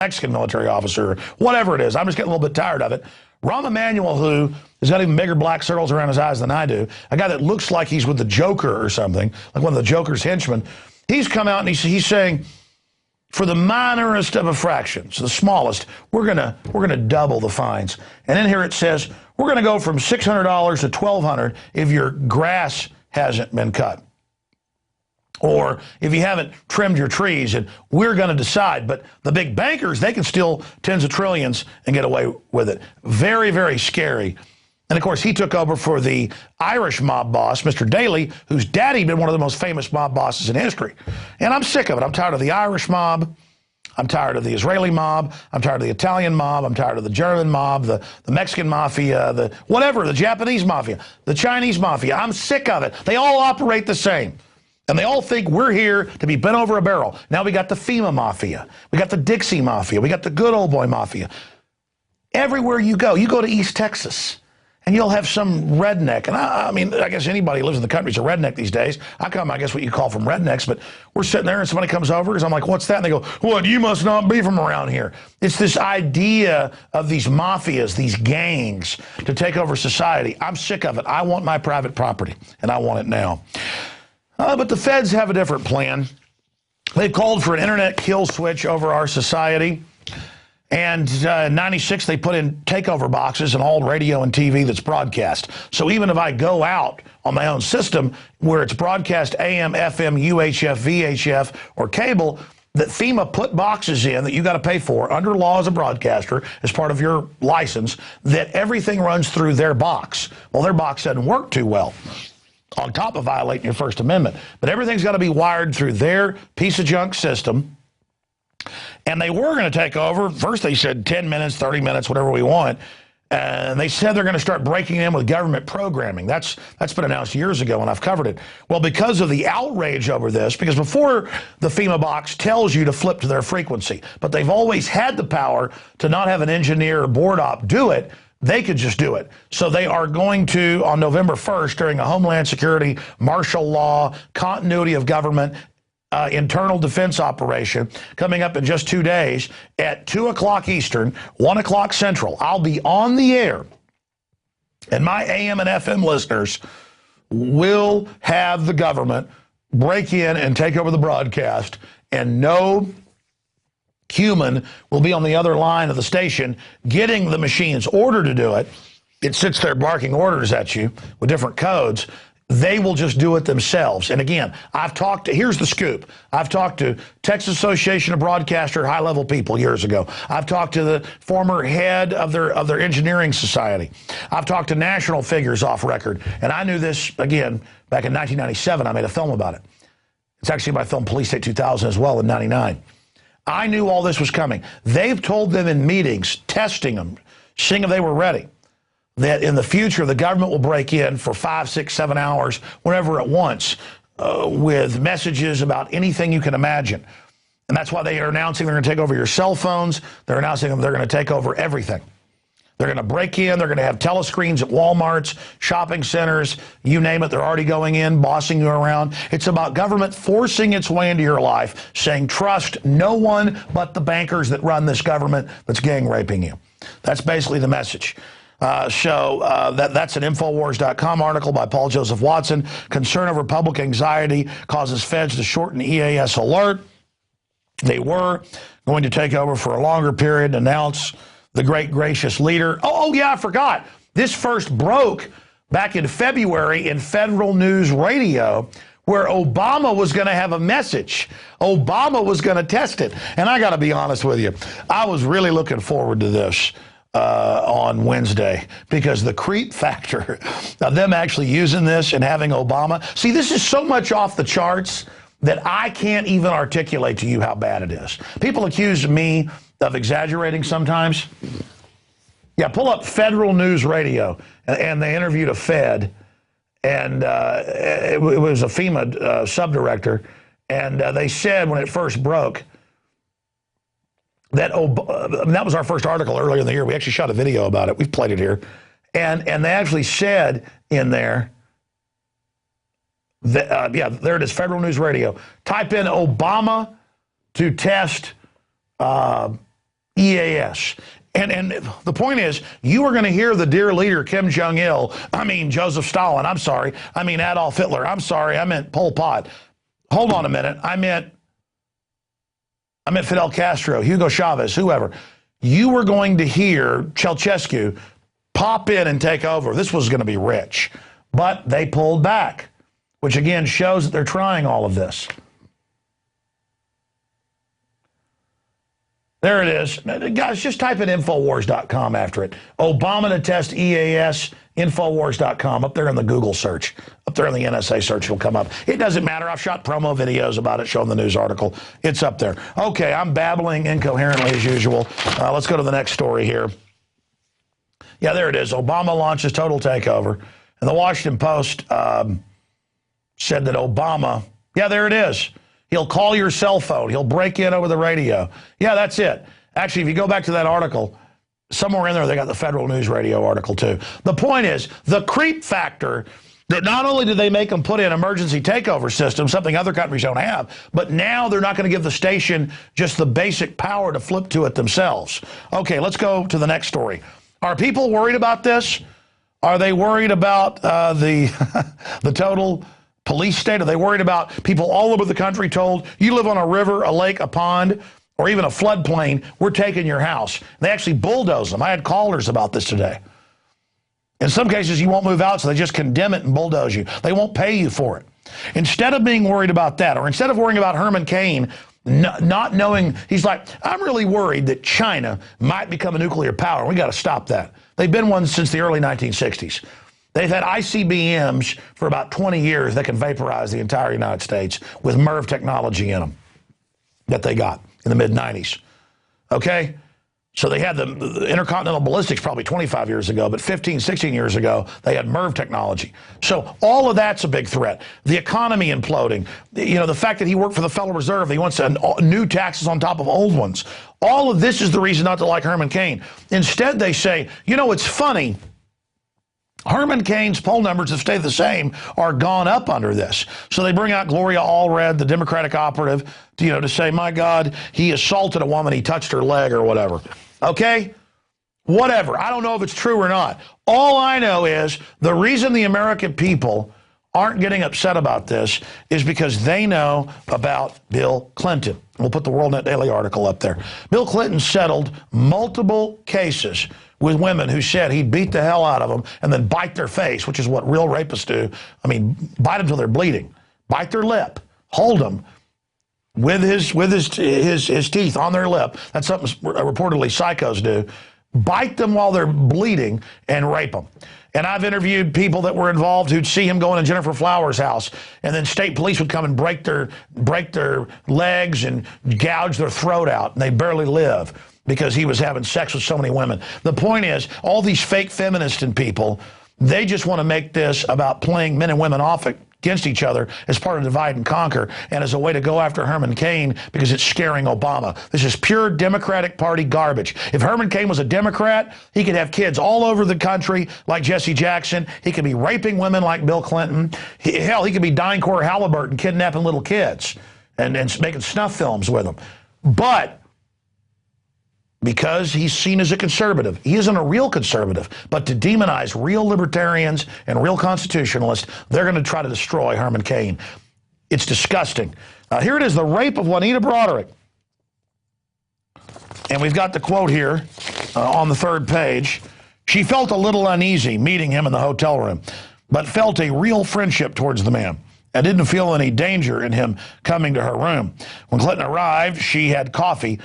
Mexican military officer, whatever it is. I'm just getting a little bit tired of it. Rahm Emanuel, who has got even bigger black circles around his eyes than I do, a guy that looks like he's with the Joker or something, like one of the Joker's henchmen, he's come out and he's saying, for the minorest of infractions, the smallest, we're gonna double the fines. And in here it says we're gonna go from $600 to $1,200 if your grass hasn't been cut, or if you haven't trimmed your trees, and we're going to decide. But the big bankers, they can steal tens of trillions and get away with it. Very, very scary. And, of course, he took over for the Irish mob boss, Mr. Daley, whose daddy been one of the most famous mob bosses in history. And I'm sick of it. I'm tired of the Irish mob. I'm tired of the Israeli mob. I'm tired of the Italian mob. I'm tired of the German mob, the Mexican mafia, the whatever, the Japanese mafia, the Chinese mafia. I'm sick of it. They all operate the same. And they all think we're here to be bent over a barrel. Now we got the FEMA mafia. We got the Dixie mafia. We got the good old boy mafia. Everywhere you go to East Texas, and you'll have some redneck. And I mean, I guess anybody who lives in the country is a redneck these days. I guess what you call from rednecks, but we're sitting there and somebody comes over because I'm like, what's that? And they go, what, you must not be from around here. It's this idea of these mafias, these gangs to take over society. I'm sick of it. I want my private property, and I want it now. But the feds have a different plan. They've called for an internet kill switch over our society. And in '96, they put in takeover boxes in all radio and TV that's broadcast. So even if I go out on my own system where it's broadcast AM, FM, UHF, VHF, or cable, that FEMA put boxes in that you got to pay for under law as a broadcaster as part of your license, that everything runs through their box. Well, their box doesn't work too well, on top of violating your First Amendment. But everything's got to be wired through their piece of junk system. And they were going to take over. First they said 10 minutes, 30 minutes, whatever we want. And they said they're going to start breaking in with government programming. That's been announced years ago, and I've covered it. Well, because of the outrage over this, because before the FEMA box tells you to flip to their frequency, but they've always had the power to not have an engineer or board op do it. They could just do it. So they are going to, on November 1st, during a Homeland Security, martial law, continuity of government, internal defense operation, coming up in just 2 days at 2 o'clock Eastern, 1 o'clock Central. I'll be on the air, and my AM and FM listeners will have the government break in and take over the broadcast, and no human will be on the other line of the station getting the machine's order to do it. It sits there barking orders at you with different codes. They will just do it themselves. And again, here's the scoop. I've talked to Texas Association of Broadcaster high-level people years ago. I've talked to the former head of their engineering society. I've talked to national figures off record. And I knew this, again, back in 1997. I made a film about it. It's actually my film Police State 2000 as well in 99. I knew all this was coming. They've told them in meetings, testing them, seeing if they were ready, that in the future the government will break in for 5, 6, 7 hours, whenever it wants, with messages about anything you can imagine. And that's why they are announcing they're going to take over your cell phones. They're announcing they're going to take over everything. They're going to break in. They're going to have telescreens at Walmarts, shopping centers, you name it. They're already going in, bossing you around. It's about government forcing its way into your life, saying trust no one but the bankers that run this government that's gang raping you. That's basically the message. That's an INFOWARS.com article by Paul Joseph Watson. Concern over public anxiety causes feds to shorten EAS alert. They were going to take over for a longer period, announce the great gracious leader. Oh, yeah, I forgot. This first broke back in February in Federal News Radio, where Obama was going to have a message. Obama was going to test it. And I got to be honest with you, I was really looking forward to this on Wednesday, because the creep factor of them actually using this and having Obama. See, this is so much off the charts that I can't even articulate to you how bad it is. People accuse me of exaggerating sometimes. Yeah, pull up Federal News Radio, and they interviewed a Fed, and it was a FEMA subdirector, and they said when it first broke that that was our first article earlier in the year. We actually shot a video about it. We've played it here, and they actually said in there that yeah, there it is, Federal News Radio. Type in Obama to test EAS. And the point is, you are going to hear the dear leader, Kim Jong-il, I mean Joseph Stalin, I'm sorry, I mean Adolf Hitler, I'm sorry, I meant Pol Pot. Hold on a minute, I meant Fidel Castro, Hugo Chavez, whoever. You were going to hear Ceausescu pop in and take over. This was going to be rich. But they pulled back, which again shows that they're trying all of this. There it is. Guys, just type in INFOWARS.com after it. Obama to test EAS, INFOWARS.com, up there in the Google search. Up there in the NSA search, it'll come up. It doesn't matter. I've shot promo videos about it, showing the news article. It's up there. Okay, I'm babbling incoherently as usual. Let's go to the next story here. Yeah, there it is. Obama launches total takeover. And the Washington Post said that Obama, yeah, there it is. He'll call your cell phone. He'll break in over the radio. Yeah, that's it. Actually, if you go back to that article, somewhere in there, they got the Federal News Radio article, too. The point is, the creep factor, that not only did they make them put in emergency takeover systems, something other countries don't have, but now they're not going to give the station just the basic power to flip to it themselves. Okay, let's go to the next story. Are people worried about this? Are they worried about the total police state? Are they worried about people all over the country told, you live on a river, a lake, a pond, or even a floodplain, we're taking your house? They actually bulldoze them. I had callers about this today. In some cases, you won't move out, so they just condemn it and bulldoze you. They won't pay you for it. Instead of being worried about that, or instead of worrying about Herman Cain not knowing, he's like, I'm really worried that China might become a nuclear power. We got to stop that. They've been one since the early 1960s. They've had ICBMs for about 20 years that can vaporize the entire United States with MERV technology in them that they got in the mid-90s. Okay? So they had the intercontinental ballistics probably 25 years ago, but 15, 16 years ago, they had MERV technology. So all of that's a big threat. The economy imploding. You know, the fact that he worked for the Federal Reserve, he wants new taxes on top of old ones. All of this is the reason not to like Herman Cain. Instead, they say, you know, it's funny. Herman Cain's poll numbers have stayed the same, are gone up under this. So they bring out Gloria Allred, the Democratic operative, to say, my God, he assaulted a woman, he touched her leg or whatever. Okay? Whatever. I don't know if it's true or not. All I know is the reason the American people aren't getting upset about this is because they know about Bill Clinton. We'll put the WorldNet Daily article up there. Bill Clinton settled multiple cases with women who said he'd beat the hell out of them and then bite their face, which is what real rapists do. I mean, bite them till they're bleeding. Bite their lip. Hold them with his teeth on their lip. That's something reportedly psychos do. Bite them while they're bleeding and rape them. And I've interviewed people that were involved who'd see him going to Jennifer Flowers' house, and then state police would come and break their legs and gouge their throat out, and they barely live because he was having sex with so many women. The point is, all these fake feminists and people, they just want to make this about playing men and women off against each other as part of divide and conquer and as a way to go after Herman Cain because it's scaring Obama. This is pure Democratic Party garbage. If Herman Cain was a Democrat, he could have kids all over the country like Jesse Jackson. He could be raping women like Bill Clinton. Hell, he could be DynCorp Halliburton kidnapping little kids and making snuff films with them. But because he's seen as a conservative. He isn't a real conservative, but to demonize real libertarians and real constitutionalists, they're going to try to destroy Herman Cain. It's disgusting. Here it is, the rape of Juanita Broaddrick. And we've got the quote here on the third page. She felt a little uneasy meeting him in the hotel room, but felt a real friendship towards the man and didn't feel any danger in him coming to her room. When Clinton arrived, she had coffee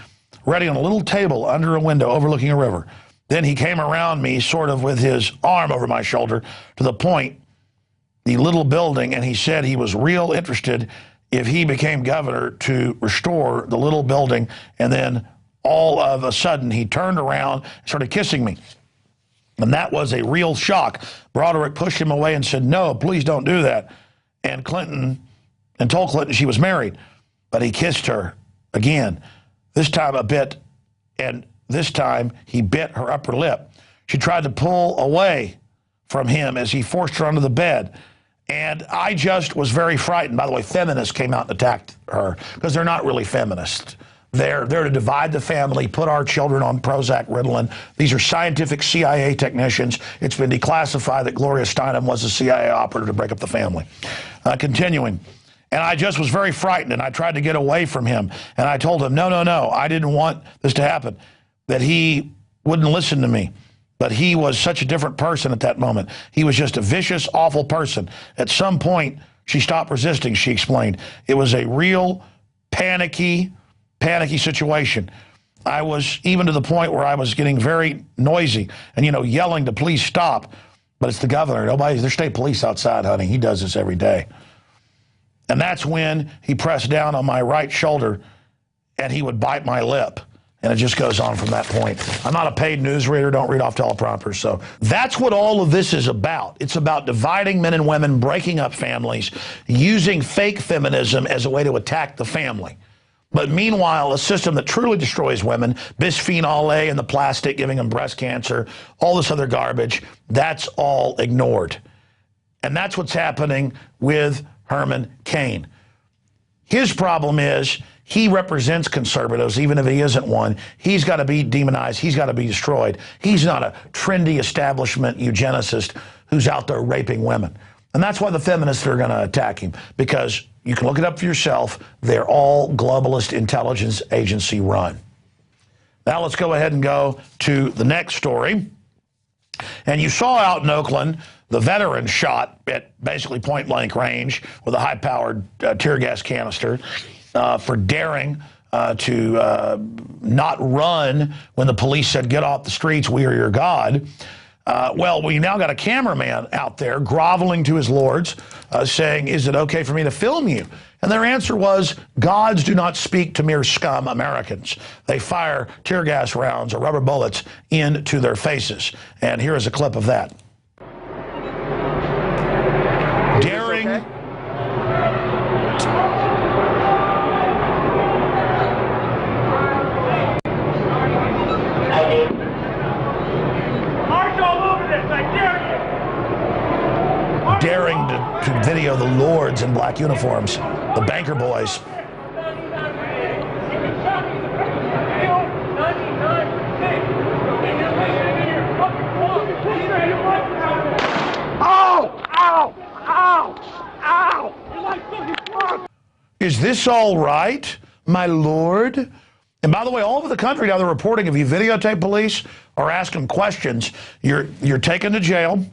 ready on a little table under a window overlooking a river. Then he came around me sort of with his arm over my shoulder to the point, the little building, and he said he was real interested if he became governor to restore the little building. And then all of a sudden he turned around and started kissing me. And that was a real shock. Broaddrick pushed him away and said, no, please don't do that. And told Clinton she was married, but he kissed her again. This time a bit, and this time he bit her upper lip. She tried to pull away from him as he forced her under the bed. And I just was very frightened. By the way, feminists came out and attacked her because they're not really feminists. They're there to divide the family, put our children on Prozac, Ritalin. These are scientific CIA technicians. It's been declassified that Gloria Steinem was a CIA operative to break up the family. Continuing. And I just was very frightened, and I tried to get away from him. And I told him, no, no, no, I didn't want this to happen, that he wouldn't listen to me. But he was such a different person at that moment. He was just a vicious, awful person. At some point, she stopped resisting, she explained. It was a real panicky situation. I was even to the point where I was getting very noisy and, you know, yelling to please stop. But it's the governor. There's state police outside, honey. He does this every day. And that's when he pressed down on my right shoulder and he would bite my lip. And it just goes on from that point. I'm not a paid newsreader. Don't read off teleprompters. So that's what all of this is about. It's about dividing men and women, breaking up families, using fake feminism as a way to attack the family. But meanwhile, a system that truly destroys women, bisphenol A in the plastic, giving them breast cancer, all this other garbage, that's all ignored. And that's what's happening with Herman Cain. His problem is he represents conservatives, even if he isn't one. He's got to be demonized. He's got to be destroyed. He's not a trendy establishment eugenicist who's out there raping women. And that's why the feminists are going to attack him, because you can look it up for yourself. They're all globalist intelligence agency run. Now let's go ahead and go to the next story. And you saw out in Oakland the veteran shot at basically point-blank range with a high-powered tear gas canister for daring to not run when the police said, "Get off the streets, we are your God." Well, we now got a cameraman out there groveling to his lords, saying, "Is it okay for me to film you?" And their answer was, "Gods do not speak to mere scum Americans. They fire tear gas rounds or rubber bullets into their faces." And here is a clip of that. Daring. Okay? Daring to video the lords in black uniforms, the banker boys. Ow! Ow! Ow! Ow! Is this all right, my lord? And by the way, all over the country now they're reporting if you videotape police or ask them questions, you're taken to jail.